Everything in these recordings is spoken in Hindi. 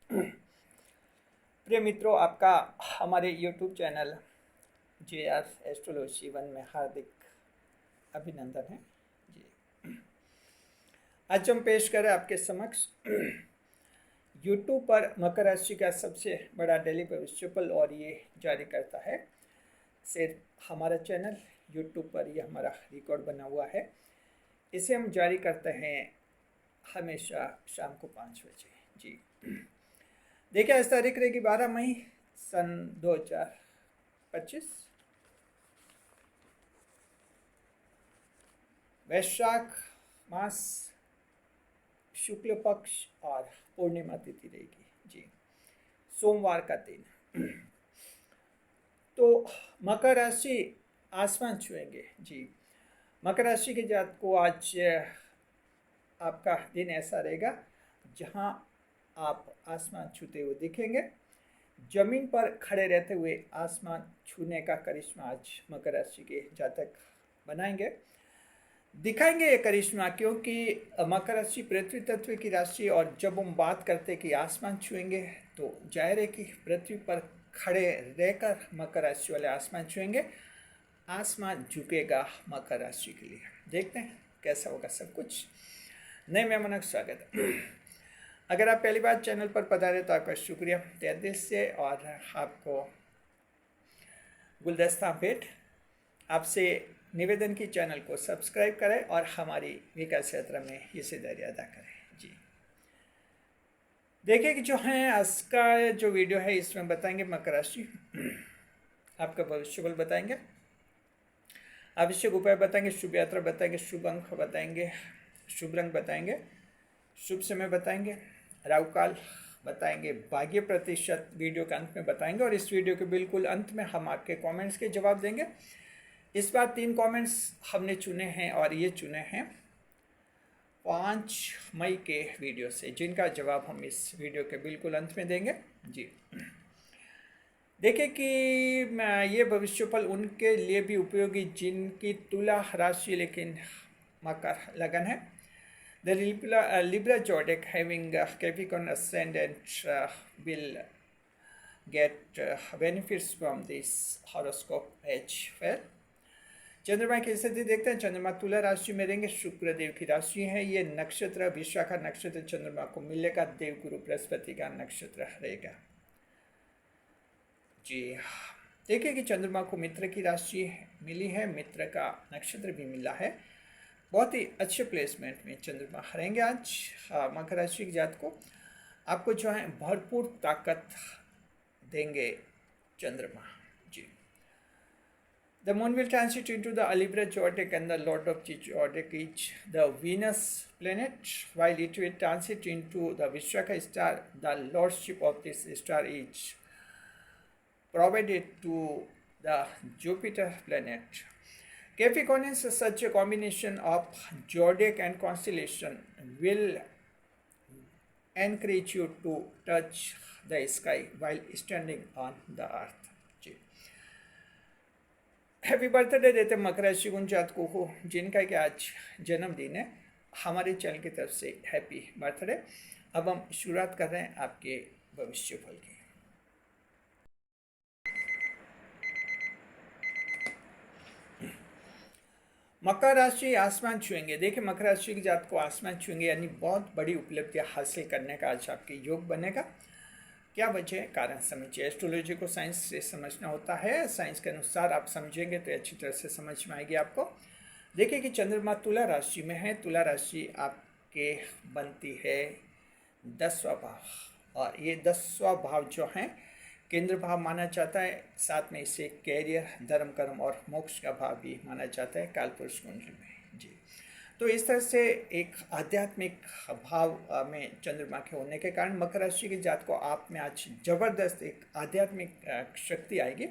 प्रिय मित्रों, आपका हमारे YouTube channel JR astrology one में हार्दिक अभिनंदन है जी। आज हम पेश करें आपके समक्ष यूट्यूब पर मकर राशि का सबसे बड़ा डेली भविष्यफल, और ये जारी करता है सिर्फ हमारा चैनल यूट्यूब पर। ये हमारा रिकॉर्ड बना हुआ है, इसे हम जारी करते हैं हमेशा शाम को 5 बजे जी। देखिए, आज तारीख रहेगी 12 मई सन 2025, वैशाख मास, शुक्ल पक्ष और पूर्णिमा तिथि रहेगी जी, सोमवार का दिन। तो मकर राशि आसमान छुएंगे जी। मकर राशि के जात को आज आपका दिन ऐसा रहेगा जहां आप आसमान छूते हुए दिखेंगे। जमीन पर खड़े रहते हुए आसमान छूने का करिश्मा आज मकर राशि के जातक बनाएंगे, दिखाएंगे ये करिश्मा, क्योंकि मकर राशि पृथ्वी तत्व की राशि, और जब हम बात करते हैं कि आसमान छुएंगे तो जाहिर है कि पृथ्वी पर खड़े रहकर मकर राशि वाले आसमान छुएंगे। आसमान झुकेगा मकर राशि के लिए। देखते हैं कैसा होगा सब कुछ। नए मेहमानों का स्वागत। अगर आप पहली बार चैनल पर पधारे तो आपका शुक्रिया तहे दिल से, और आपको गुलदस्ता भेंट। आपसे निवेदन की चैनल को सब्सक्राइब करें और हमारी विकास यात्रा में हिस्सेदारी अदा करें जी। देखिए कि जो है आज का जो वीडियो है, इसमें बताएंगे मकर राशि आपका भविष्यफल बताएंगे, आवश्यक उपाय बताएंगे, शुभ यात्रा बताएंगे, शुभ अंक बताएंगे, शुभ रंग बताएंगे, शुभ समय बताएंगे, राहु काल बताएंगे, भाग्य प्रतिशत वीडियो के अंत में बताएंगे, और इस वीडियो के बिल्कुल अंत में हम आपके कमेंट्स के जवाब देंगे। इस बार 3 कमेंट्स हमने चुने हैं, और ये चुने हैं 5 मई के वीडियो से, जिनका जवाब हम इस वीडियो के बिल्कुल अंत में देंगे जी। देखिए कि ये भविष्यफल उनके लिए भी उपयोगी जिनकी तुला राशि लेकिन मकर लगन है। The Libra zodiac having Capricorn ascendant will get benefits from this horoscope as well. चंद्रमा की स्थिति देखते हैं। चंद्रमा तुला राशि में रहेंगे, शुक्र देव की राशि है। ये नक्षत्र विशाखा नक्षत्र चंद्रमा को मिलेगा, देवगुरु बृहस्पति का नक्षत्र रहेगा जी। देखिए कि चंद्रमा को मित्र की राशि मिली है, मित्र का नक्षत्र भी मिला है। बहुत ही अच्छे प्लेसमेंट में चंद्रमा रहेंगे आज मकर राशि के जात को। आपको जो है भरपूर ताकत देंगे चंद्रमा जी। The moon will transit into the Libra zodiac, and the lord of the zodiac is the Venus planet, while it will transit into the Vishaka star. The lordship of this star is provided to the Jupiter planet. Capricorn is such a combination of zodiac and constellation will encourage you to touch the sky while standing on the earth. Happy birthday देते मकर राशि उन जातकों को जिनका कि आज जन्मदिन है। हमारे चैनल की तरफ से हैप्पी बर्थडे। अब हम शुरुआत कर रहे हैं आपके भविष्यफल की। मकर राशि आसमान छुएंगे। देखिए, मकर राशि की जात को आसमान छुएंगे यानी बहुत बड़ी उपलब्धियां हासिल करने का आज आपके योग बनेगा। क्या वजह है, कारण समझिए। एस्ट्रोलॉजी को साइंस से समझना होता है, साइंस के अनुसार आप समझेंगे तो अच्छी तरह से समझ में आएगी आपको। देखिए कि चंद्रमा तुला राशि में है। तुला राशि आपके बनती है 10वां भाव, और ये 10वां भाव जो है केंद्र भाव माना जाता है। साथ में इसे कैरियर, धर्म, कर्म और मोक्ष का भाव भी माना जाता है कालपुरुष कुंडली में जी। तो इस तरह से एक आध्यात्मिक भाव में चंद्रमा के होने के कारण मकर राशि के जात को आप में आज जबरदस्त एक आध्यात्मिक शक्ति आएगी,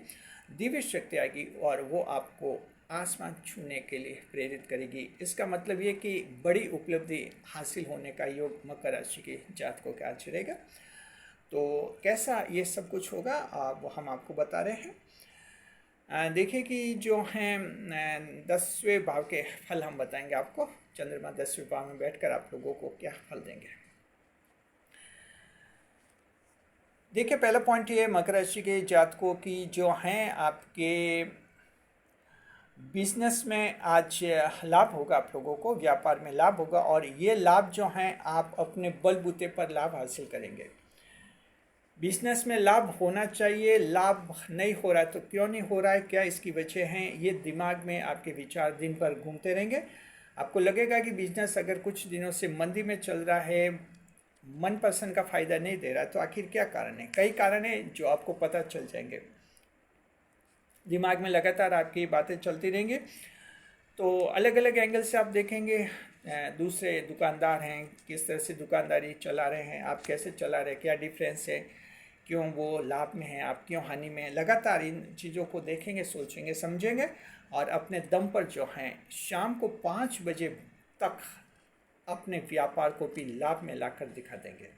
दिव्य शक्ति आएगी, और वो आपको आसमान छूने के लिए प्रेरित करेगी। इसका मतलब ये कि बड़ी उपलब्धि हासिल होने का योग मकर राशि के जातकों के आज रहेगा। तो कैसा ये सब कुछ होगा वो हम आपको बता रहे हैं। देखिए कि जो हैं 10वें भाव के फल हम बताएंगे आपको। चंद्रमा 10वें भाव में बैठकर आप लोगों को क्या फल देंगे। देखिए, पहला पॉइंट ये है मकर राशि के जातकों की जो हैं आपके बिजनेस में आज लाभ होगा, आप लोगों को व्यापार में लाभ होगा, और ये लाभ जो हैं आप अपने बलबूते पर लाभ हासिल करेंगे। बिजनेस में लाभ होना चाहिए, लाभ नहीं हो रहा है तो क्यों नहीं हो रहा है, क्या इसकी वजह हैं, ये दिमाग में आपके विचार दिन भर घूमते रहेंगे। आपको लगेगा कि बिजनेस अगर कुछ दिनों से मंदी में चल रहा है, मनपसंद का फ़ायदा नहीं दे रहा है, तो आखिर क्या कारण है। कई कारण है जो आपको पता चल जाएंगे। दिमाग में लगातार आपकी बातें चलती रहेंगी, तो अलग अलग एंगल से आप देखेंगे। दूसरे दुकानदार हैं, किस तरह से दुकानदारी चला रहे हैं, आप कैसे चला रहे हैं, क्या डिफरेंस है, क्यों वो लाभ में हैं, आप क्यों हानि में हैं। लगातार इन चीज़ों को देखेंगे, सोचेंगे, समझेंगे, और अपने दम पर जो हैं शाम को 5 बजे तक अपने व्यापार को भी लाभ में लाकर दिखा देंगे।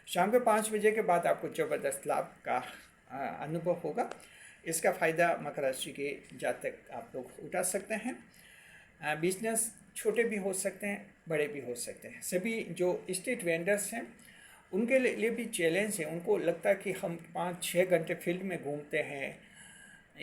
शाम के 5 बजे के बाद आपको ज़बरदस्त लाभ का अनुभव होगा। इसका फ़ायदा मकर राशि के जातक आप लोग उठा सकते हैं। बिजनेस छोटे भी हो सकते हैं, बड़े भी हो सकते हैं। सभी जो स्ट्रीट वेंडर्स हैं उनके लिए भी चैलेंज है। उनको लगता है कि हम 5-6 घंटे फील्ड में घूमते हैं,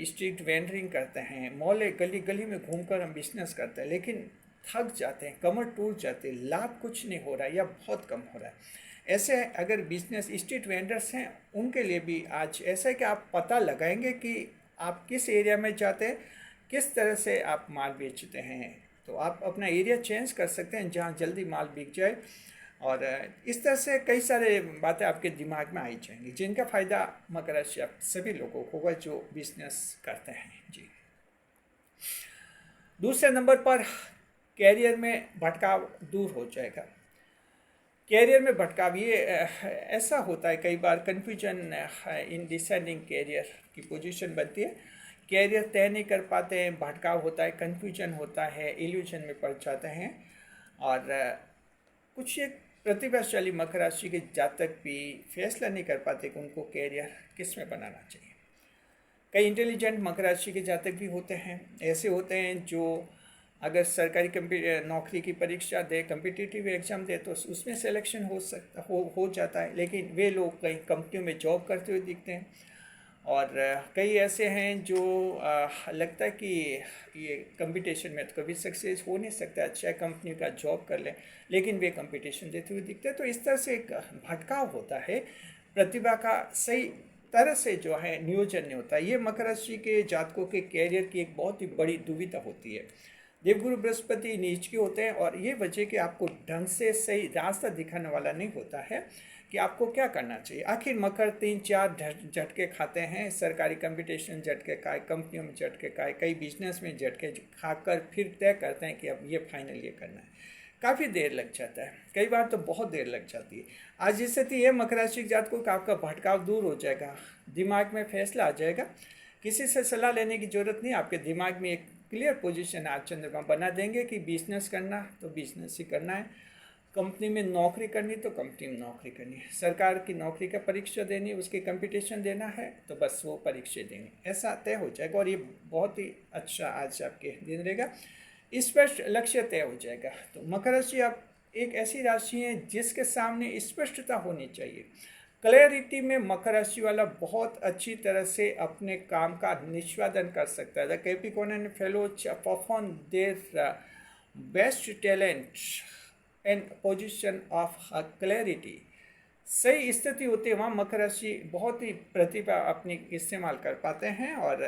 स्ट्रीट वेंडरिंग करते हैं, मॉल गली गली में घूमकर हम बिजनेस करते हैं, लेकिन थक जाते हैं, कमर टूट जाते हैं, लाभ कुछ नहीं हो रहा है या बहुत कम हो रहा है। ऐसे अगर बिजनेस स्ट्रीट वेंडर्स हैं उनके लिए भी आज ऐसा है कि आप पता लगाएंगे कि आप किस एरिया में जाते हैं, किस तरह से आप माल बेचते हैं, तो आप अपना एरिया चेंज कर सकते हैं जहाँ जल्दी माल बिक जाए। और इस तरह से कई सारे बातें आपके दिमाग में आई जाएंगी, जिनका फ़ायदा मकर राशि आप सभी लोगों को होगा जो बिजनेस करते हैं। जी, दूसरे नंबर पर कैरियर में भटकाव दूर हो जाएगा। कैरियर में भटकाव ये ऐसा होता है, कई बार कन्फ्यूजन इन डिसाइडिंग कैरियर की पोजीशन बनती है। कैरियर तय नहीं कर पाते हैं, भटकाव होता है, कन्फ्यूजन होता है, इल्यूजन में पड़ जाते हैं। और कुछ एक प्रतिभाशाली मकर राशि के जातक भी फैसला नहीं कर पाते कि उनको कैरियर किस में बनाना चाहिए। कई इंटेलिजेंट मकर राशि के जातक भी होते हैं, ऐसे होते हैं जो अगर सरकारी नौकरी की परीक्षा दे, कम्पिटिटिव एग्ज़ाम दे, तो उसमें सिलेक्शन हो जाता है, लेकिन वे लोग कई कंपनियों में जॉब करते हुए दिखते हैं। और कई ऐसे हैं जो लगता है कि ये कंपटीशन में तो कभी सक्सेस हो नहीं सकता, अच्छा कंपनी का जॉब कर लें, लेकिन वे कंपटीशन देते हुए दिखते हैं। तो इस तरह से एक भटकाव होता है, प्रतिभा का सही तरह से जो है नियोजन नहीं होता। ये मकर राशि के जातकों के कैरियर की एक बहुत ही बड़ी दुविधा होती है। देवगुरु बृहस्पति नीच के होते हैं, और ये वजह कि आपको ढंग से सही रास्ता दिखाने वाला नहीं होता है कि आपको क्या करना चाहिए। आखिर मकर 3-4 झटके खाते हैं, सरकारी कंपटीशन झटके खाए, कंपनियों में झटके खाए, कई बिजनेस में झटके खाकर फिर तय करते हैं कि अब ये फाइनल ये करना है। काफ़ी देर लग जाता है, कई बार तो बहुत देर लग जाती है। आज स्थिति है मकर राशि के जातकों का, आपका भटकाव दूर हो जाएगा, दिमाग में फैसला आ जाएगा, किसी से सलाह लेने की ज़रूरत नहीं। आपके दिमाग में एक क्लियर पोजीशन आज चंद्रमा बना देंगे कि बिजनेस करना तो बिजनेस ही करना है, कंपनी में नौकरी करनी तो कंपनी में नौकरी करनी है, सरकार की नौकरी का परीक्षा देनी, उसके कंपटीशन देना है तो बस वो परीक्षा देनी, ऐसा तय हो जाएगा। और ये बहुत ही अच्छा आज आपके दिन रहेगा, स्पष्ट लक्ष्य तय हो जाएगा। तो मकर राशि आप एक ऐसी राशि है जिसके सामने स्पष्टता होनी चाहिए। क्लैरिटी में मकर राशि वाला बहुत अच्छी तरह से अपने काम का निष्पादन कर सकता है। The Capricorn fellows perform their best talent and position of clarity. सही स्थिति होती है वहाँ मकर राशि बहुत ही प्रतिभा अपनी इस्तेमाल कर पाते हैं, और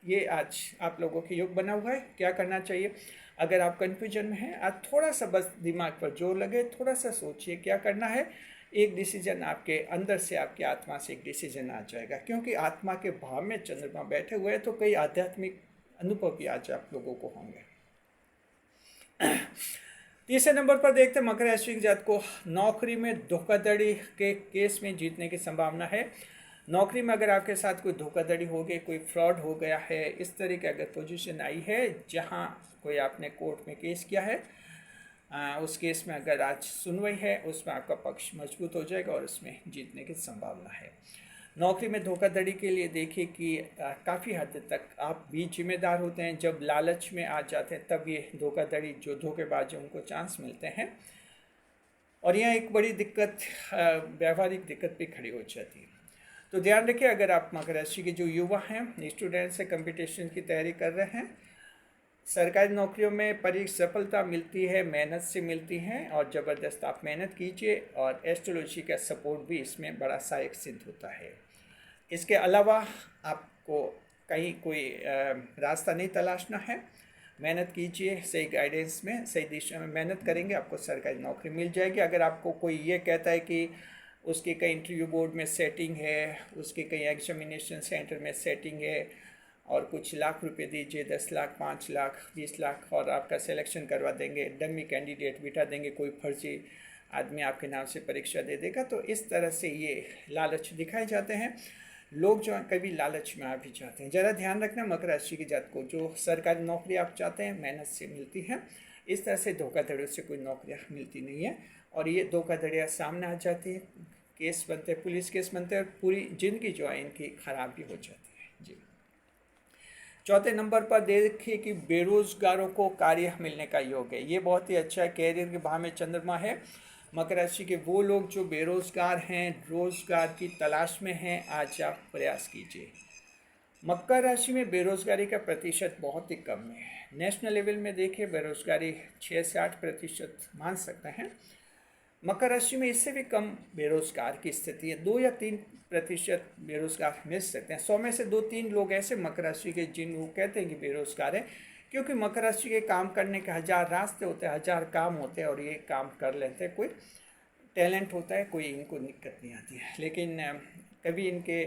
ये आज आप लोगों के योग बना हुआ है। क्या करना चाहिए अगर आप कन्फ्यूजन में हैं, आज थोड़ा सा बस दिमाग पर जोर लगे, थोड़ा सा सोचिए क्या करना है, एक डिसीजन आपके अंदर से, आपकी आत्मा से एक डिसीजन आ जाएगा। क्योंकि आत्मा के भाव में चंद्रमा बैठे हुए हैं, तो कई आध्यात्मिक अनुभव भी आज आप लोगों को होंगे। तीसरे नंबर पर देखते हैं मकर राशि के जातक को नौकरी में धोखाधड़ी के केस में जीतने की संभावना है। नौकरी में अगर आपके साथ कोई धोखाधड़ी हो गई, कोई फ्रॉड हो गया है, इस तरह की अगर पोजीशन आई है जहां कोई आपने कोर्ट में केस किया है, उस केस में अगर आज सुनवाई है, उसमें आपका पक्ष मजबूत हो जाएगा और उसमें जीतने की संभावना है। नौकरी में धोखाधड़ी के लिए देखिए कि काफ़ी हद तक आप भी जिम्मेदार होते हैं। जब लालच में आ जाते हैं तब ये धोखाधड़ी, जो धोखेबाज हैं, उनको चांस मिलते हैं, और यहाँ एक बड़ी दिक्कत, व्यावहारिक दिक्कत भी खड़ी हो जाती है। तो ध्यान रखिए, अगर आप मकर राशि के जो युवा हैं, स्टूडेंट्स से कंपटीशन की तैयारी कर रहे हैं, सरकारी नौकरियों में सफलता मिलती है, मेहनत से मिलती है, और ज़बरदस्त आप मेहनत कीजिए, और एस्ट्रोलॉजी का सपोर्ट भी इसमें बड़ा सहायक सिद्ध होता है। इसके अलावा आपको कहीं कोई रास्ता नहीं तलाशना है, मेहनत कीजिए, सही गाइडेंस में सही दिशा में मेहनत करेंगे, आपको सरकारी नौकरी मिल जाएगी। अगर आपको कोई ये कहता है कि उसकी कहीं इंटरव्यू बोर्ड में सेटिंग है, उसकी कहीं एग्जामिनेशन सेंटर में सेटिंग है, और कुछ लाख रुपए दीजिए, 10 लाख, 5 लाख, 20 लाख, और आपका सिलेक्शन करवा देंगे, डमी कैंडिडेट बिठा देंगे, कोई फर्जी आदमी आपके नाम से परीक्षा दे देगा, तो इस तरह से ये लालच दिखाए जाते हैं। लोग जो कभी लालच में आ भी जाते हैं। ज़रा ध्यान रखना मकर राशि की जात को, जो सरकारी नौकरी आप चाहते हैं मेहनत से मिलती है, इस तरह से धोखाधड़ियों से कोई नौकरियाँ मिलती नहीं है, और ये धोखाधड़ियाँ सामने आ जाती है, केस बनते हैं, पुलिस केस बनते हैं, और पूरी ज़िंदगी जो है इनकी खराब भी हो जाती है जी। चौथे नंबर पर देखिए कि बेरोजगारों को कार्य मिलने का योग है। ये बहुत ही अच्छा है, कैरियर के भाव में चंद्रमा है। मकर राशि के वो लोग जो बेरोजगार हैं, रोजगार की तलाश में हैं, आज आप प्रयास कीजिए। मकर राशि में बेरोजगारी का प्रतिशत बहुत ही कम है। नेशनल लेवल में देखिए बेरोजगारी 6 से 8% मान सकते हैं। मकर राशि में इससे भी कम बेरोजगार की स्थिति है, 2 या 3% बेरोजगार मिल सकते हैं। 100 में से 2-3 लोग ऐसे मकर राशि के जिन वो कहते हैं कि बेरोजगार है, क्योंकि मकर राशि के काम करने के 1000 रास्ते होते हैं, 1000 काम होते हैं, और ये काम कर लेते हैं। कोई टैलेंट होता है, कोई इनको दिक्कत नहीं आती है, लेकिन कभी इनके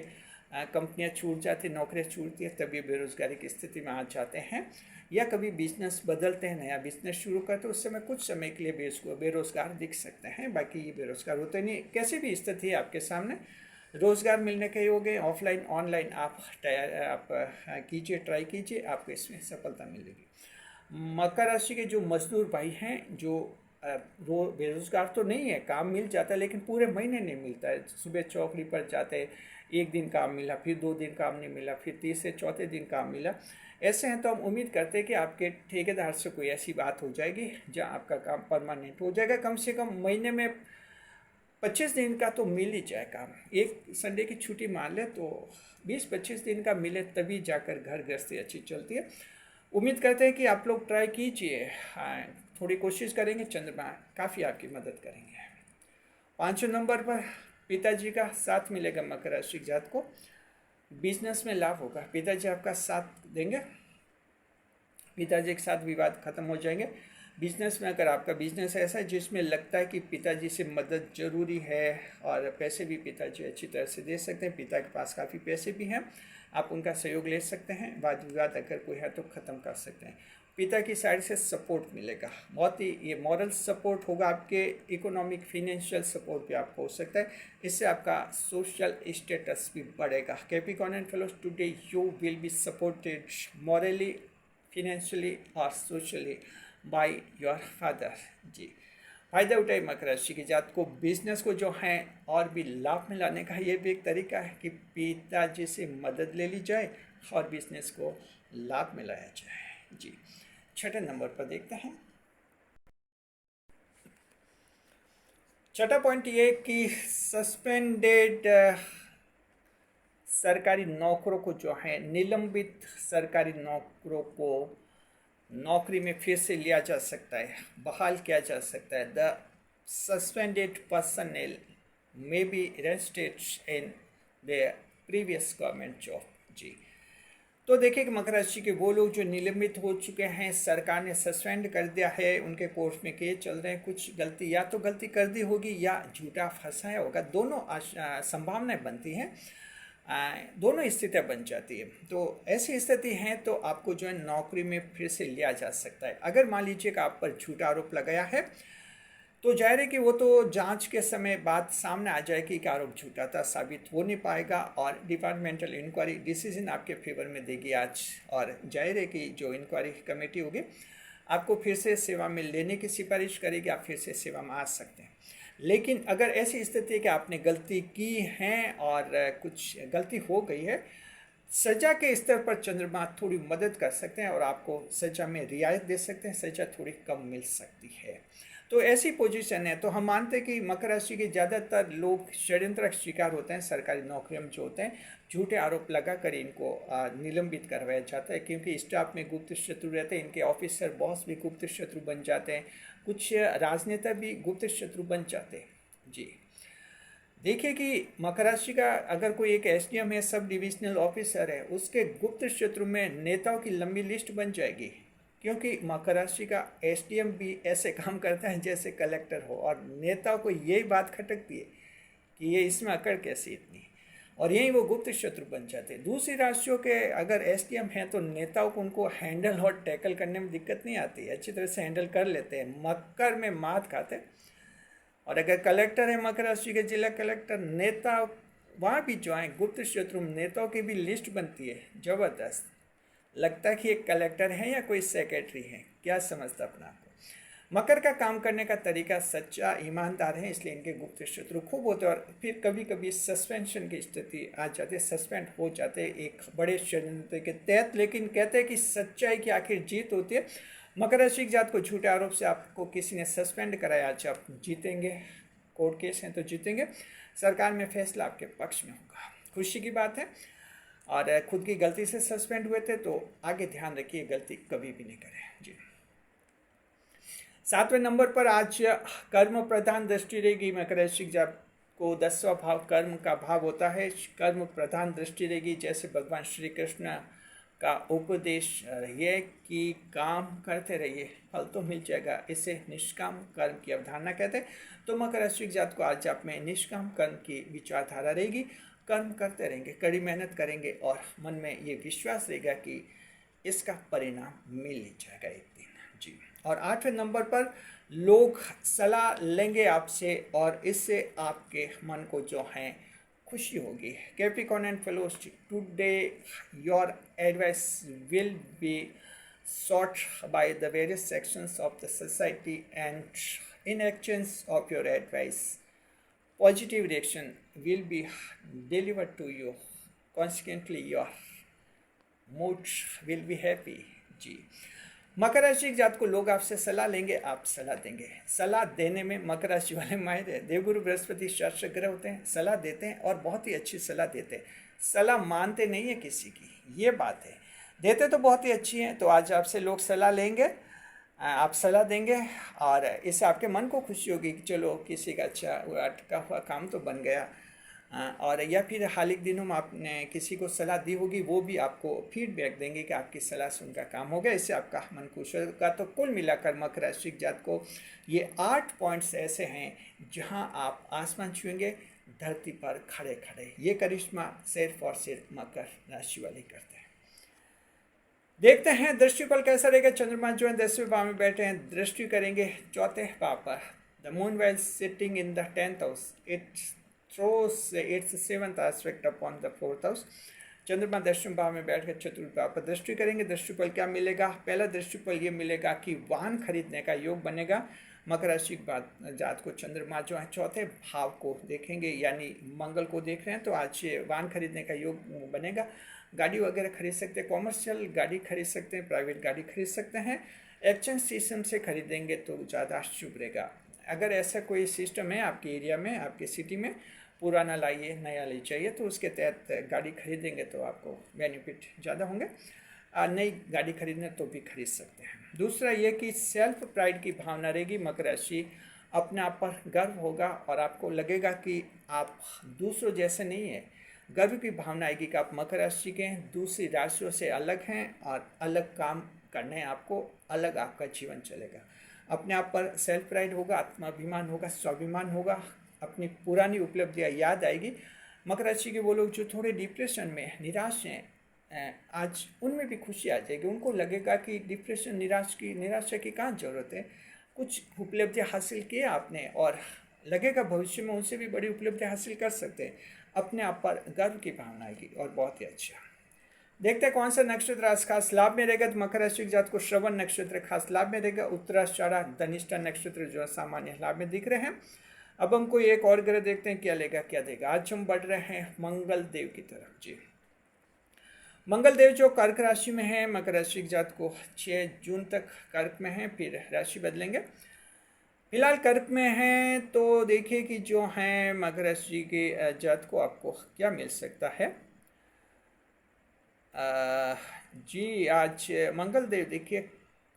कंपनियां छूट जाती, नौकरियां छूटती है, तब ये बेरोजगारी की स्थिति में आ जाते हैं, या कभी बिजनेस बदलते हैं, नया बिजनेस शुरू करते हैं, उस समय कुछ समय के लिए बेरोजगार दिख सकते हैं, बाकी ये बेरोजगार होते नहीं। कैसी भी स्थिति है आपके सामने, रोज़गार मिलने के योग है। ऑफलाइन ऑनलाइन आप कीजिए, ट्राई कीजिए, आपको इसमें सफलता मिलेगी। मकर राशि के जो मजदूर भाई हैं, जो बेरोजगार तो नहीं है, काम मिल जाता है, लेकिन पूरे महीने नहीं मिलता है। सुबह चौकड़ी पर जाते हैं, एक दिन काम मिला, फिर 2 दिन काम नहीं मिला, फिर तीसरे चौथे दिन काम मिला, ऐसे हैं। तो हम उम्मीद करते हैं कि आपके ठेकेदार से कोई ऐसी बात हो जाएगी जहां आपका काम परमानेंट हो जाएगा। कम से कम महीने में 25 दिन का तो मिल ही जाए काम। एक संडे की छुट्टी मान ले तो 20-25 दिन का मिले, तभी जाकर घर गृहस्थी अच्छी चलती है। उम्मीद करते हैं कि आप लोग ट्राई कीजिए, हाँ, थोड़ी कोशिश करेंगे, चंद्रमा काफ़ी आपकी मदद करेंगे। 5वें नंबर पर पिताजी का साथ मिलेगा मकर राशि जात को, बिजनेस में लाभ होगा, पिताजी आपका साथ देंगे, पिताजी के साथ विवाद खत्म हो जाएंगे। बिजनेस में अगर आपका बिजनेस ऐसा है जिसमें लगता है कि पिताजी से मदद ज़रूरी है, और पैसे भी पिताजी अच्छी तरह से दे सकते हैं, पिता के पास काफ़ी पैसे भी हैं, आप उनका सहयोग ले सकते हैं, वाद विवाद अगर कोई है तो ख़त्म कर सकते हैं। पिता की साइड से सपोर्ट मिलेगा, बहुत ही ये मॉरल सपोर्ट होगा, आपके इकोनॉमिक फिनेंशियल सपोर्ट भी आपको हो सकता है, इससे आपका सोशल स्टेटस भी बढ़ेगा। Capricorn and fellows, today you will be supported morally, financially और सोशली बाय योर फादर जी। फायदा उठाए मकर राशि की जात को। बिजनेस को जो है और भी लाभ में लाने का ये भी एक तरीका है कि पिताजी से मदद ले ली जाए और बिजनेस को लाभ में लाया जाए जी। 6ठे नंबर पर देखते हैं। छठा पॉइंट ये कि सस्पेंडेड सरकारी नौकरों को जो है, निलंबित सरकारी नौकरों को नौकरी में फिर से लिया जा सकता है, बहाल किया जा सकता है। The suspended personal may be rested in the previous government job जी। तो देखिए कि मकर राशि के वो लोग जो निलंबित हो चुके हैं, सरकार ने सस्पेंड कर दिया है, उनके कोर्ट में केस चल रहे हैं, कुछ गलती या तो गलती कर दी होगी या झूठा फंसाया होगा, दोनों संभावनाएं बनती हैं, दोनों स्थितियाँ बन जाती है। तो ऐसी स्थिति है तो आपको जो है नौकरी में फिर से लिया जा सकता है। अगर मान लीजिए कि आप पर झूठा आरोप लगाया है तो जाहिर है कि वो तो जांच के समय बात सामने आ जाएगी कि आरोप झूठा था, साबित हो नहीं पाएगा, और डिपार्टमेंटल इंक्वायरी डिसीजन आपके फेवर में देगी आज, और जाहिर है कि जो इंक्वायरी कमेटी होगी आपको फिर से सेवा में लेने की सिफारिश करेगी, आप फिर से सेवा में आ सकते हैं। लेकिन अगर ऐसी स्थिति है कि आपने गलती की है और कुछ गलती हो गई है, सज़ा के स्तर पर चंद्रमा थोड़ी मदद कर सकते हैं और आपको सज़ा में रियायत दे सकते हैं, सज़ा थोड़ी कम मिल सकती है। तो तो ऐसी पोजीशन है। तो हम मानते हैं कि मकर राशि के ज़्यादातर लोग षड्यंत्र का शिकार होते हैं। सरकारी नौकरियों में जो होते हैं, झूठे आरोप लगाकर इनको निलंबित करवाया जाता है, क्योंकि स्टाफ में गुप्त शत्रु रहते हैं। इनके ऑफिसर बॉस भी गुप्त शत्रु बन जाते हैं, कुछ राजनेता भी गुप्त शत्रु बन जाते हैं जी। देखिए कि मकर राशि का अगर कोई एक एसडीएम है, सब डिविजनल ऑफिसर है, उसके गुप्त शत्रु में नेताओं की लंबी लिस्ट बन जाएगी, क्योंकि मकर राशि का एसडीएम भी ऐसे काम करता है जैसे कलेक्टर हो, और नेताओं को यही बात खटकती है कि ये इसमें अकड़ कैसी इतनी, और यही वो गुप्त शत्रु बन जाते हैं। दूसरी राशियों के अगर एसडीएम हैं तो नेताओं को उनको हैंडल और टैकल करने में दिक्कत नहीं आती, अच्छी तरह से हैंडल कर लेते हैं, मकर में मात खाते हैं। और अगर कलेक्टर है मकर राशि के, जिला कलेक्टर, नेता वहाँ भी जो है गुप्त शत्रु नेताओं की भी लिस्ट बनती है ज़बरदस्त। लगता है कि एक कलेक्टर है या कोई सेक्रेटरी है, क्या समझता अपना आपको। मकर का काम करने का तरीका सच्चा ईमानदार है, इसलिए इनके गुप्त शत्रु खूब होते हैं, और फिर कभी कभी सस्पेंशन की स्थिति आ जाती है, सस्पेंड हो जाते हैं एक बड़े षड्यंत्र के तहत। लेकिन कहते हैं कि सच्चाई की आखिर जीत होती है। मकर राशि की जात को झूठे आरोप से आपको किसी ने सस्पेंड कराया, आज आप जीतेंगे, कोर्ट केस हैं तो जीतेंगे, सरकार में फैसला आपके पक्ष में होगा, खुशी की बात है। और खुद की गलती से सस्पेंड हुए थे तो आगे ध्यान रखिए, गलती कभी भी नहीं करें जी। 7वें नंबर पर आज कर्म प्रधान दृष्टि रहेगी। मकर राशि जात को 10वां भाव कर्म का भाव होता है, कर्म प्रधान दृष्टि रहेगी। जैसे भगवान श्री कृष्ण का उपदेश रहिए कि काम करते रहिए, फल तो मिल जाएगा, इसे निष्काम कर्म की अवधारणा कहते हैं। तो मकर राशि जात को आज आप में निष्काम कर्म की विचारधारा रहेगी, कर्म करते रहेंगे, कड़ी मेहनत करेंगे, और मन में ये विश्वास रहेगा कि इसका परिणाम मिल ही जाएगा एक दिन जी। और 8वें नंबर पर लोग सलाह लेंगे आपसे, और इससे आपके मन को जो है खुशी होगी। Capricorn and fellows, today your advice will be sought by the various sections of the society, and in actions of your advice positive reaction will be delivered to you, consequently your mood will be happy जी। मकर राशि की जात को लोग आपसे सलाह लेंगे, आप सलाह देंगे। सलाह देने में मकर राशि वाले माहिर है। देवगुरु बृहस्पति शास्त्र ग्रह होते हैं, सलाह देते हैं और बहुत ही अच्छी सलाह देते हैं। सलाह मानते नहीं है किसी की, ये बात है, देते तो बहुत ही अच्छी हैं। तो आज आपसे लोग सलाह लेंगे, आप सलाह देंगे, और इससे आपके मन को खुशी होगी कि चलो किसी का अच्छा अटका हुआ काम तो बन गया। और या फिर हाल ही दिनों में आपने किसी को सलाह दी होगी, वो भी आपको फीडबैक देंगे कि आपकी सलाह सुनकर काम हो गया, इससे आपका मन खुश होगा। तो कुल मिलाकर मकर राशि जात को ये 8 पॉइंट्स ऐसे हैं जहां आप आसमान छुएंगे, धरती पर खड़े खड़े। ये करिश्मा सिर्फ और सिर्फ मकर राशि वाले करते हैं। देखते हैं दृष्टिफल कैसा रहेगा। चंद्रमा जो है 10वें भाव में बैठे हैं, दृष्टि करेंगे 4थे भाव पर। The moon while sitting in the 10th house, it throws its 7th aspect upon the 4th house. चंद्रमा 10वें भाव में बैठकर चतुर्थ भाव पर दृष्टि करेंगे। दृष्टिफल क्या मिलेगा? पहला दृष्टिफल ये मिलेगा कि वाहन खरीदने का योग बनेगा। मकर राशि के बाद जात को चंद्रमा जो है 4थे भाव को देखेंगे, यानी मंगल को देख रहे हैं, तो आज वाहन खरीदने का योग बनेगा। गाड़ी वगैरह खरीद सकते हैं, कॉमर्शियल गाड़ी खरीद सकते हैं, प्राइवेट गाड़ी खरीद सकते हैं। एक्सचेंज सिस्टम से खरीदेंगे तो ज़्यादा शुभ रहेगा। अगर ऐसा कोई सिस्टम है आपके एरिया में, आपके सिटी में, पुराना लाइए नया ले चाहिए, तो उसके तहत गाड़ी खरीदेंगे तो आपको बेनिफिट ज़्यादा होंगे। नई गाड़ी खरीदने तो भी खरीद सकते हैं। दूसरा ये कि सेल्फ प्राइड की भावना रहेगी। मकर राशि अपने आप पर गर्व होगा और आपको लगेगा कि आप दूसरों जैसे नहीं हैं। गर्व की भावना आएगी कि आप मकर राशि के हैं, दूसरी राशियों से अलग हैं और अलग काम करने आपको, अलग आपका जीवन चलेगा। अपने आप पर सेल्फ प्राइड होगा, आत्माभिमान होगा, स्वाभिमान होगा, अपनी पुरानी उपलब्धियाँ याद आएगी। मकर राशि के वो लोग जो थोड़े डिप्रेशन में, निराश हैं, आज उनमें भी खुशी आ जाएगी। उनको लगेगा कि डिप्रेशन, निराशा की कहाँ ज़रूरत है, कुछ उपलब्धियाँ हासिल किए आपने, और लगेगा भविष्य में उनसे भी बड़ी उपलब्धियाँ हासिल कर सकते हैं। अपने आप पर गर्व की भावना आएगी और बहुत ही अच्छा। देखते हैं कौन सा नक्षत्र आज खास लाभ में रहेगा। तो मकर राशि जात को श्रवण नक्षत्र खास लाभ में रहेगा। उत्तराषाढ़ा, धनिष्ठा नक्षत्र जो है सामान्य लाभ में दिख रहे हैं। अब हम कोई एक और ग्रह देखते हैं क्या लेगा क्या देगा। आज हम बढ़ रहे हैं मंगल देव की तरफ जी। मंगल देव जो कर्क राशि में है, मकर राशि जात को 6 जून तक कर्क में है, फिर राशि बदलेंगे, फिलहाल कर्क में है तो देखिए कि जो है मकर राशि के जात को आपको क्या मिल सकता है। जी आज मंगल देव देखिए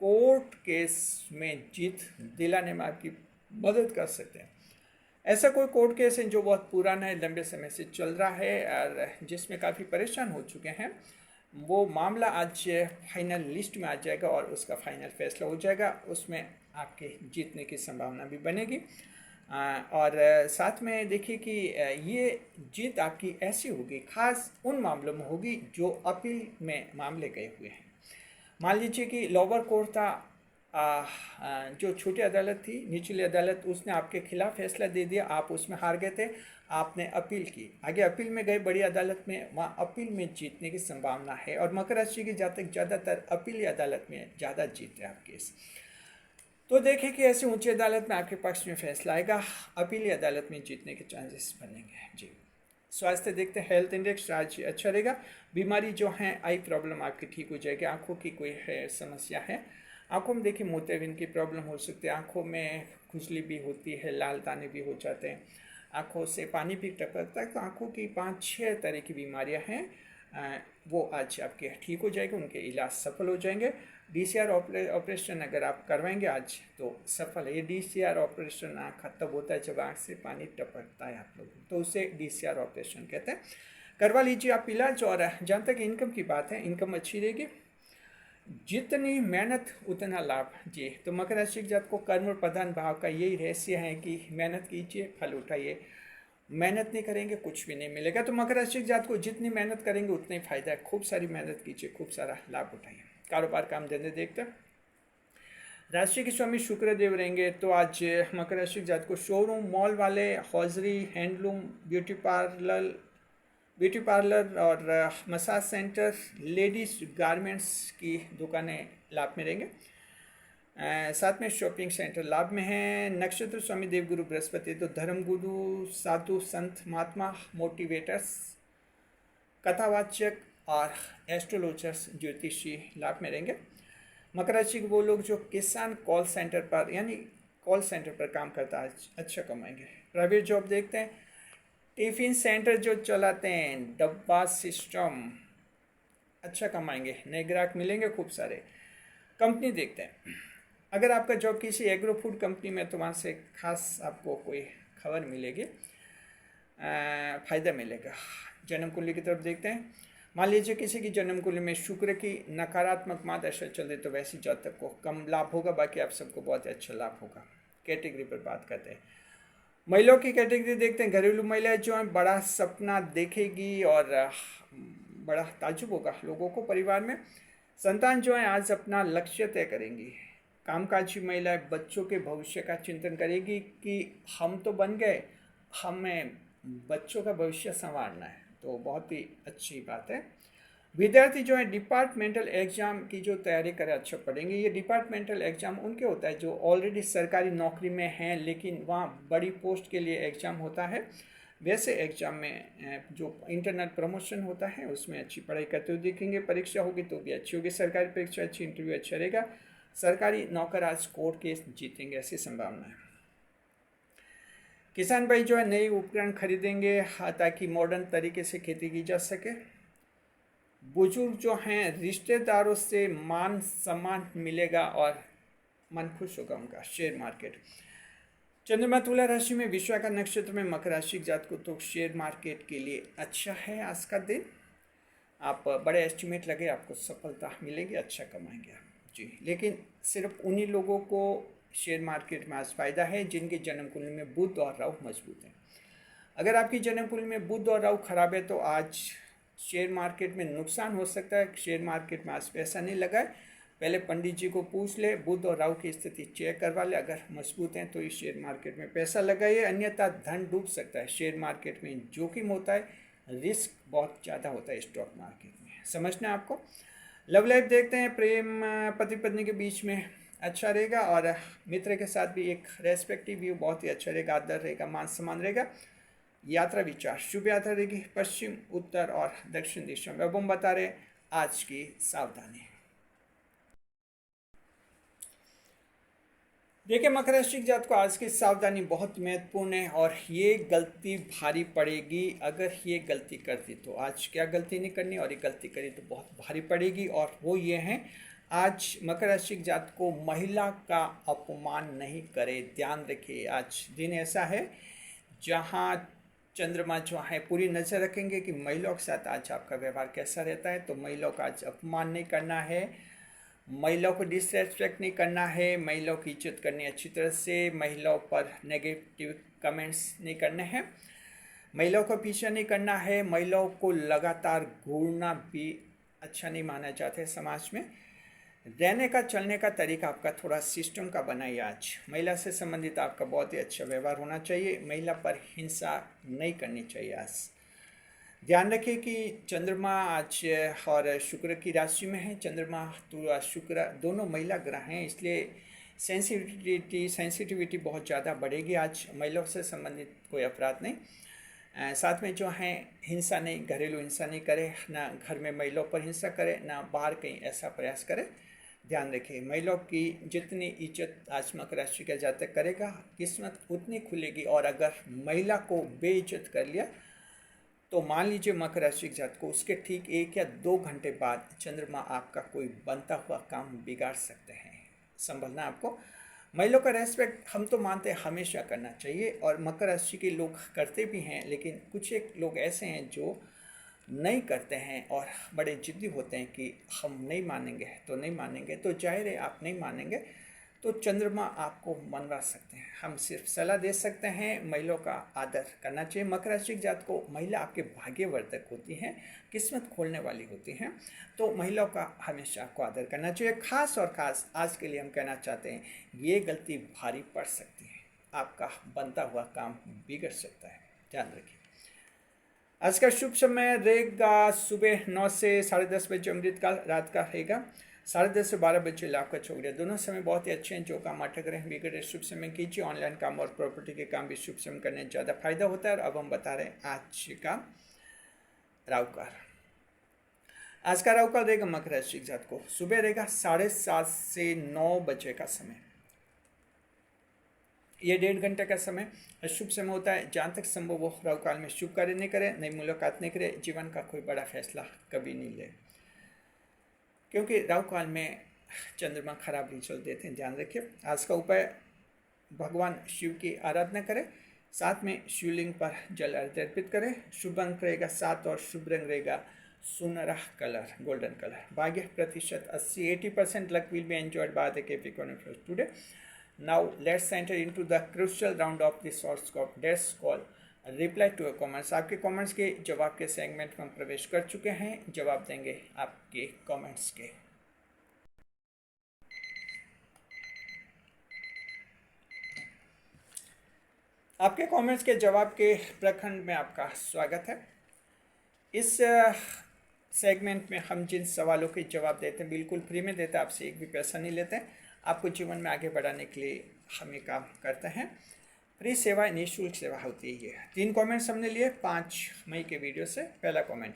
कोर्ट केस में जीत दिलाने में आपकी मदद कर सकते हैं। ऐसा कोई कोर्ट केस है जो बहुत पुराना है, लंबे समय से चल रहा है और जिसमें काफ़ी परेशान हो चुके हैं, वो मामला आज फाइनल लिस्ट में आ जाएगा और उसका फाइनल फैसला हो जाएगा। उसमें आपके जीतने की संभावना भी बनेगी। और साथ में देखिए कि ये जीत आपकी ऐसी होगी, खास उन मामलों में होगी जो अपील में मामले गए हुए हैं। मान लीजिए कि लोअर कोर्ट था, जो छोटी अदालत थी, निचली अदालत, उसने आपके खिलाफ फैसला दे दिया, आप उसमें हार गए थे, आपने अपील की, आगे अपील में गए बड़ी अदालत में, वहाँ अपील में जीतने की संभावना है। और मकर राशि के जातक ज़्यादातर अपीली अदालत में ज़्यादा जीतते हैं आप केस। तो देखें कि ऐसे ऊंची अदालत में आपके पक्ष में फैसला आएगा, अपीली अदालत में जीतने के चांसेस बनेंगे। जी स्वास्थ्य देखते हैं, हेल्थ इंडेक्स आज अच्छा रहेगा। बीमारी जो है, आई प्रॉब्लम आपकी ठीक हो जाएगी। आंखों की कोई है समस्या है, आंखों में देखिए मोतियाबिंद की प्रॉब्लम हो सकती है, आंखों में खुजली भी होती है, लाल दाने भी हो जाते हैं, आंखों से पानी भी टपकता है। तो आंखों की 5-6 तरह की बीमारियां हैं, वो आज आपके ठीक हो जाएंगे, उनके इलाज सफल हो जाएंगे। DCR ऑपरेशन अगर आप करवाएंगे आज तो सफल है। ये DCR ऑपरेशन आँख तब होता है जब आँख से पानी टपकता है आप लोगों, तो उसे DCR ऑपरेशन कहते हैं। करवा लीजिए आप इलाज। और जहाँ तक इनकम की बात है, इनकम अच्छी रहेगी, जितनी मेहनत उतना लाभ। जी तो मकर राशि के जात को कर्म और प्रधान भाव का यही रहस्य है कि मेहनत कीजिए, फल उठाइए। मेहनत नहीं करेंगे कुछ भी नहीं मिलेगा। तो मकर राशि के जात को जितनी मेहनत करेंगे उतना ही फायदा है। खूब सारी मेहनत कीजिए, खूब सारा लाभ उठाइए। कारोबार काम धंधे देखते हैं, राशि के स्वामी शुक्र देव रहेंगे। तो आज मकर राशि के जात को शोरूम, मॉल वाले, हॉजरी, हैंडलूम, ब्यूटी पार्लर और मसाज सेंटर, लेडीज गारमेंट्स की दुकानें लाभ में रहेंगे। साथ में शॉपिंग सेंटर लाभ में है। नक्षत्र स्वामी देवगुरु बृहस्पति, तो धर्मगुरु, साधु संत महात्मा, मोटिवेटर्स, कथावाचक और एस्ट्रोलॉजर्स, ज्योतिषी लाभ में रहेंगे। मकर राशि के वो लोग जो किसान कॉल सेंटर पर, यानी कॉल सेंटर पर काम करता है, अच्छा कमाएंगे। प्राइवेट जॉब देखते हैं, टिफिन सेंटर जो चलाते हैं, डब्बा सिस्टम, अच्छा कमाएंगे, नए ग्राहक मिलेंगे खूब सारे। कंपनी देखते हैं, अगर आपका जॉब किसी एग्रो फूड कंपनी में तो वहाँ से खास आपको कोई खबर मिलेगी, फ़ायदा मिलेगा। जन्म कुंडली की तरफ देखते हैं, मान लीजिए किसी की जन्म कुंडली में शुक्र की नकारात्मक मात दशा चल रही तो वैसी जातक को कम लाभ होगा, बाकी आप सबको बहुत अच्छा लाभ होगा। कैटेगरी पर बात करते हैं, महिलाओं की कैटेगरी देखते हैं। घरेलू महिलाएं जो हैं बड़ा सपना देखेगी और बड़ा ताजुब होगा लोगों को परिवार में। संतान जो है आज अपना लक्ष्य तय करेंगी। कामकाजी महिलाएं बच्चों के भविष्य का चिंतन करेगी कि हम तो बन गए, हमें बच्चों का भविष्य संवारना है, तो बहुत ही अच्छी बात है। विद्यार्थी जो है डिपार्टमेंटल एग्ज़ाम की जो तैयारी करें, अच्छा पढ़ेंगे। ये डिपार्टमेंटल एग्ज़ाम उनके होता है जो ऑलरेडी सरकारी नौकरी में हैं, लेकिन वहाँ बड़ी पोस्ट के लिए एग्ज़ाम होता है। वैसे एग्ज़ाम में जो इंटरनल प्रमोशन होता है उसमें अच्छी पढ़ाई करते हुए दिखेंगे। परीक्षा होगी तो भी अच्छी होगी, सरकारी परीक्षा अच्छी, इंटरव्यू अच्छा रहेगा। सरकारी नौकर आज कोर्ट केस जीतेंगे, ऐसी संभावना है। किसान भाई जो है नए उपकरण खरीदेंगे ताकि मॉडर्न तरीके से खेती की जा सके। बुजुर्ग जो हैं रिश्तेदारों से मान सम्मान मिलेगा और मन खुश होगा उनका। शेयर मार्केट, चंद्रमा तुला राशि में, विशाखा नक्षत्र में, मकर राशि जात को तो शेयर मार्केट के लिए अच्छा है आज का दिन। आप बड़े एस्टिमेट लगे, आपको सफलता मिलेगी, अच्छा कमाएंगे आप जी। लेकिन सिर्फ उन्हीं लोगों को शेयर मार्केट में आज फायदा है जिनके जन्म कुंडली में बुध और राहु मजबूत हैं। अगर आपकी जन्म कुंडली में बुध और राहु खराब है तो आज शेयर मार्केट में नुकसान हो सकता है। शेयर मार्केट में आज पैसा नहीं लगाए, पहले पंडित जी को पूछ ले, बुध और राहु की स्थिति चेक करवा ले, अगर मजबूत हैं तो इस शेयर मार्केट में पैसा लगाइए, अन्यथा धन डूब सकता है। शेयर मार्केट में जोखिम होता है, रिस्क बहुत ज़्यादा होता है स्टॉक मार्केट में, समझना आपको। लव लाइफ देखते हैं, प्रेम पति पत्नी के बीच में अच्छा रहेगा और मित्र के साथ भी एक रेस्पेक्टिव व्यू बहुत ही अच्छा रहेगा, आदर रहेगा, मान सम्मान रहेगा। यात्रा विचार शुभ यात्रा रहेगी पश्चिम, उत्तर और दक्षिण दिशा में। अब हम बता रहे आज की सावधानी। देखिए मकर राशि की जात को आज की सावधानी बहुत महत्वपूर्ण है और ये गलती भारी पड़ेगी अगर ये गलती कर दी तो। आज क्या गलती नहीं करनी और ये गलती करी तो बहुत भारी पड़ेगी, और वो ये है, आज मकर राशि की जात को महिला का अपमान नहीं करे। ध्यान रखिए, आज दिन ऐसा है जहाँ चंद्रमा जो है पूरी नज़र रखेंगे कि महिलाओं के साथ आज आपका व्यवहार कैसा रहता है। तो महिलाओं का आज अपमान नहीं करना है, महिलाओं को डिसरेस्पेक्ट नहीं करना है, महिलाओं की इज्जत करनी अच्छी तरह से, महिलाओं पर नेगेटिव कमेंट्स नहीं करने हैं, महिलाओं को पीछे नहीं करना है, महिलाओं को लगातार घूरना भी अच्छा नहीं माना जाता है समाज में। रहने का चलने का तरीका आपका थोड़ा सिस्टम का बनाइए। आज महिला से संबंधित आपका बहुत ही अच्छा व्यवहार होना चाहिए, महिला पर हिंसा नहीं करनी चाहिए। आज ध्यान रखिए कि चंद्रमा आज और शुक्र की राशि में है। चंद्रमा तो शुक्र दोनों महिला ग्रह हैं, इसलिए सेंसिटिविटी बहुत ज़्यादा बढ़ेगी। आज महिलाओं से संबंधित कोई अपराध नहीं, साथ में जो है हिंसा नहीं, घरेलू हिंसा नहीं करे, ना घर में महिलाओं पर हिंसा करे, ना बाहर कहीं ऐसा प्रयास करे। ध्यान रखिए, महिलाओं की जितनी इज्जत आज मकर राशि का जातक करेगा, किस्मत उतनी खुलेगी। और अगर महिला को बेइज्जत कर लिया तो मान लीजिए मकर राशि के जातक को उसके ठीक 1 या 2 घंटे बाद चंद्रमा आपका कोई बनता हुआ काम बिगाड़ सकते हैं। संभलना आपको। महिलाओं का रेस्पेक्ट हम तो मानते हैं हमेशा करना चाहिए, और मकर राशि के लोग करते भी हैं, लेकिन कुछ एक लोग ऐसे हैं जो नहीं करते हैं और बड़े जिद्दी होते हैं कि हम नहीं मानेंगे तो नहीं मानेंगे। तो जाहिर है आप नहीं मानेंगे तो चंद्रमा आपको मनवा सकते हैं। हम सिर्फ सलाह दे सकते हैं, महिलाओं का आदर करना चाहिए। मकर राशि की जात को महिला आपके भाग्यवर्धक होती हैं, किस्मत खोलने वाली होती हैं, तो महिलाओं का हमेशा आपको आदर करना चाहिए। खास और खास आज के लिए हम कहना चाहते हैं, ये गलती भारी पड़ सकती है, आपका बनता हुआ काम बिगड़ सकता है, ध्यान रखिए। आज का शुभ समय रहेगा सुबह 9 से 10:30 बजे अमृतकाल, रात का रहेगा 10:30 से 12 बजे लाभ का चौगड़िया। दोनों समय बहुत ही अच्छे हैं। जो काम अटक रहे हैं बिगड़े शुभ समय कीजिए। ऑनलाइन काम और प्रॉपर्टी के काम भी शुभ समय करने में ज़्यादा फायदा होता है। और अब हम बता रहे हैं आज का राहुकाल। आज का राहुकाल रहेगा मकर राशि जात को सुबह रहेगा 7:30 से 9 बजे का समय। ये 1.5 घंटे का समय शुभ समय होता है। जहाँ तक संभव वो राहुकाल में शुभ कार्य नहीं करें, नई मुलाकात नहीं करें, जीवन का कोई बड़ा फैसला कभी नहीं ले, क्योंकि राहुकाल में चंद्रमा खराब रिजल्ट देते हैं। ध्यान रखिए। आज का उपाय, भगवान शिव की आराधना करें, साथ में शिवलिंग पर जल अर्पित करें। शुभ अंक रहेगा 7 और शुभ रंग रहेगा सुनहरा कलर, गोल्डन कलर। भाग्य प्रतिशत 80% luck will be enjoyed by the Capricorn today. Now let's enter into the crucial round of this horoscope. Let's call reply to your comments. आपके कमेंट्स के जवाब के सेगमेंट में हम प्रवेश कर चुके हैं। जवाब देंगे आपके कमेंट्स के। आपके कमेंट्स के जवाब के प्रखंड में आपका स्वागत है। इस सेगमेंट में हम जिन सवालों के जवाब देते हैं बिल्कुल फ्री में देते हैं, आपसे एक भी पैसा नहीं लेते हैं। आपको जीवन में आगे बढ़ाने के लिए हम ये काम करते हैं। फ्री सेवा, निःशुल्क सेवा होती है। ये 3 कमेंट्स हमने लिए 5 मई के वीडियो से। पहला कमेंट,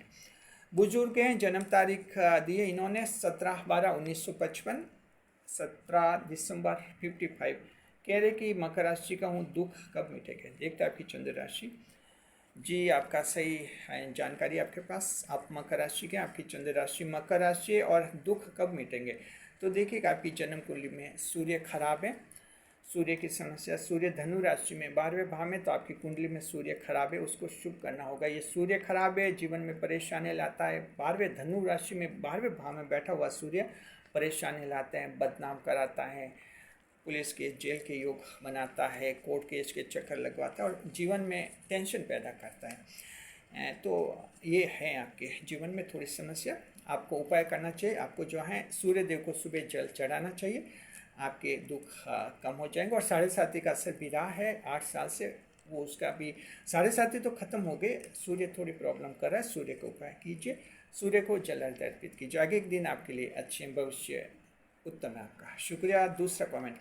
बुजुर्ग हैं, जन्म तारीख दी है इन्होंने 17/12/1955, 17 दिसंबर 55। कह रहे कि मकर राशि का हूँ, दुख कब मिटेगा। देखता आपकी चंद्र राशि जी, आपका सही जानकारी आपके पास। आप मकर राशि के, आपकी चंद्र राशि मकर राशि है, और दुख कब मिटेंगे। तो देखिएगा आपकी जन्म कुंडली में सूर्य खराब है, सूर्य की समस्या। सूर्य धनु राशि में 12वें भाव में, तो आपकी कुंडली में सूर्य खराब है, उसको शुभ करना होगा। ये सूर्य खराब है, जीवन में परेशानी लाता है। 12वें धनु राशि में 12वें भाव में बैठा हुआ सूर्य परेशानी लाते हैं, बदनाम कराता है, पुलिस केस जेल के योग बनाता है, कोर्ट केस के चक्कर लगवाता है, और जीवन में टेंशन पैदा करता है। तो ये है आपके जीवन में थोड़ी समस्या। आपको उपाय करना चाहिए। आपको जो है सूर्य देव को सुबह जल चढ़ाना चाहिए, आपके दुख कम हो जाएंगे। और 7.5 का असर भी रहा है 8 साल से, वो उसका भी 7.5 तो खत्म हो गए। सूर्य थोड़ी प्रॉब्लम कर रहा है, सूर्य का उपाय कीजिए, सूर्य को जल अर्पित कीजिए। आगे एक दिन आपके लिए अच्छे, भविष्य उत्तम है आपका। शुक्रिया। दूसरा कमेंट,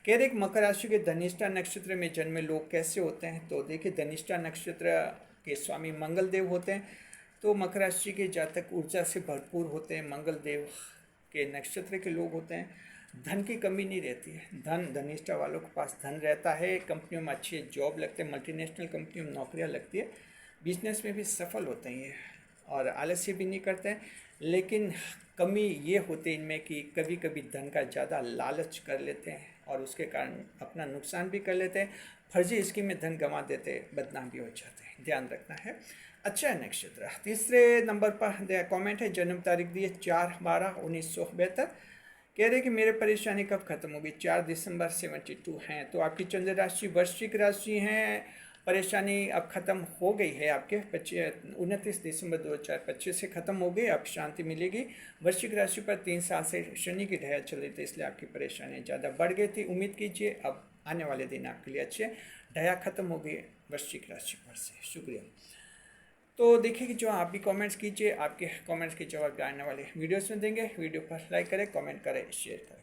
कह रहे मकर राशि के धनिष्ठा नक्षत्र में जन्मे लोग कैसे होते हैं। तो देखिए, धनिष्ठा नक्षत्र के स्वामी मंगल देव होते हैं, तो मकर राशि के जातक ऊर्जा से भरपूर होते हैं। मंगल देव के नक्षत्र के लोग होते हैं। धन की कमी नहीं रहती है, धनिष्ठा वालों के पास धन रहता है, कंपनियों में अच्छी जॉब लगते हैं, मल्टीनेशनल कंपनियों में नौकरियां लगती है, बिजनेस में भी सफल होते हैं ये, और आलस्य भी नहीं करते हैं। लेकिन कमी ये होती है इनमें कि कभी कभी धन का ज़्यादा लालच कर लेते हैं और उसके कारण अपना नुकसान भी कर लेते हैं, फर्जी स्कीम में धन गंवा देते हैं, बदनाम भी हो जाते हैं, ध्यान रखना है। अच्छा है नक्षत्र। तीसरे नंबर पर कमेंट है, जन्म तारीख दी है 4/12/1972। कह रहे कि मेरे परेशानी कब खत्म होगी, 4 दिसंबर 72 हैं। तो आपकी चंद्र राशि वृश्चिक राशि है, परेशानी अब ख़त्म हो गई है आपके 29 दिसंबर 2025 से ख़त्म हो गई, अब शांति मिलेगी। वृश्चिक राशि पर 3 साल से शनि की ढैया चल रही थी, इसलिए आपकी परेशानी ज़्यादा बढ़ गई थी। उम्मीद कीजिए अब आने वाले दिन आपके लिए अच्छे, ढैया ख़त्म हो गई वृश्चिक राशि पर से। शुक्रिया। तो देखिए कि जो आप भी कमेंट्स कीजिए, आपके कमेंट्स के जवाब आने वाले वीडियोस में देंगे। वीडियो पर लाइक करें, कमेंट करें, शेयर करें।